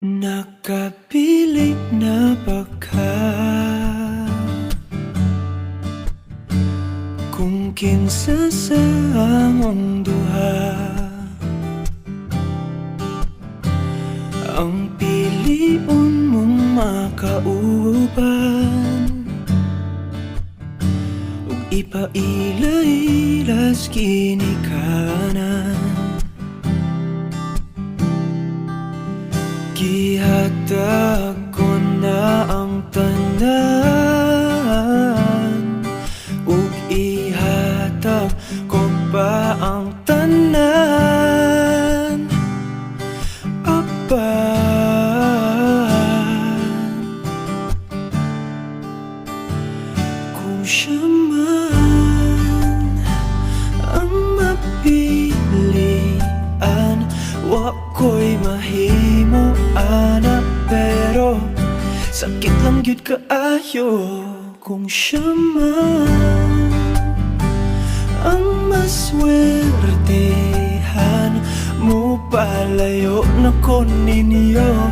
Nakapili na ba ka kung kinsa sa among duha ang piliun mong makauban ug ipaila-ilas kini kanan. Gihatag ko na ang tanan ug ihatag ko pa ang tanan. Apan kung siya man ang mapilian, wa ko'y mahimo ana, pero sakit lang gyud kaayo kung siya man ang maswertehan. Mo palayo na ko ninyo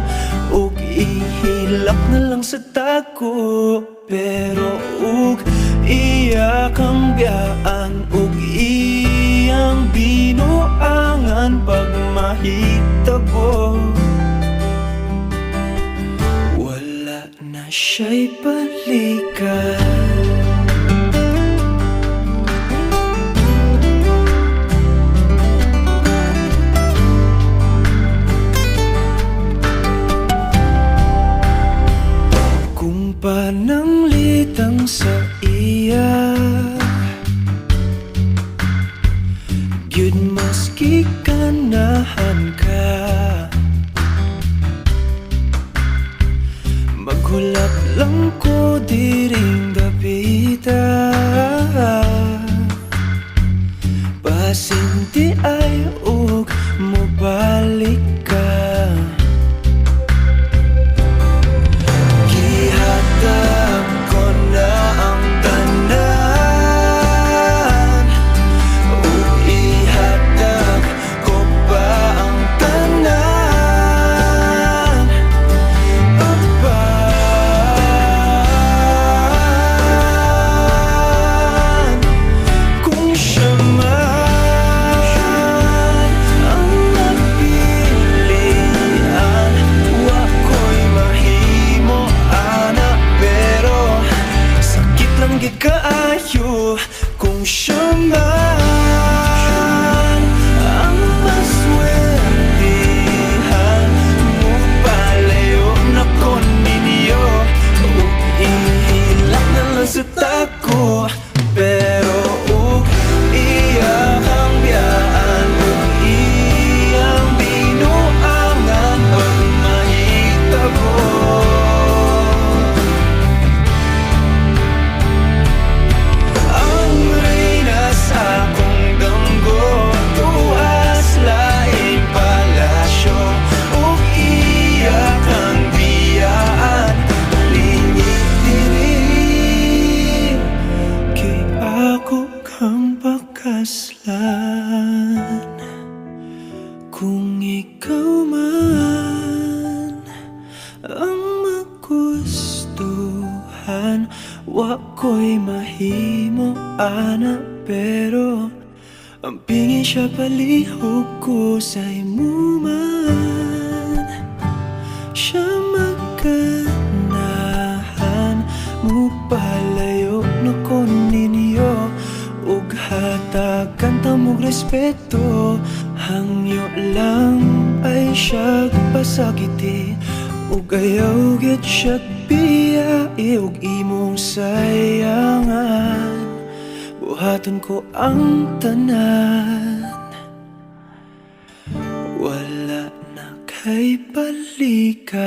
ug ihilak na lang sa tako, pero ug iya kang biyaan ug iyang binuangan pag mahitabo. Wala na siya'y balikan. Kung pananglitang sa iya gyud maski ganahan ka, maghulap lang ko diring dapita, pasinti ay ug mobalik ka. Gihatag ko na ang tanan ug ihatag ko pa ang tanan. Apan kung siya man ang napilian, wa ko'y mahimo ana, pero sakit lang gid kaayo kung siya man ang maswertehan. Mo palayo na ko ninyo ug ihilak na lang sa tako, pero ug iya kang biyaan ug iyang binuangan pag mahitabo. Ang reyna sa akong damgo tuas laing palasyo ug iya kang biyaan lingit diri. Kay ako kang pakaslan kung ikaw man ang magustuhan, wa ko'y mahimo ana, pero ang pingin siya palihog ko sa imo man. Siya maganahan, mo palayo na ko ninyo ug hatagan ta mog respeto. Hangyo lang ay siya pasakiti ug ayaw gyud siya biyai ug imong sayangan. Buhaton ko ang tanan, wala na kay balikan.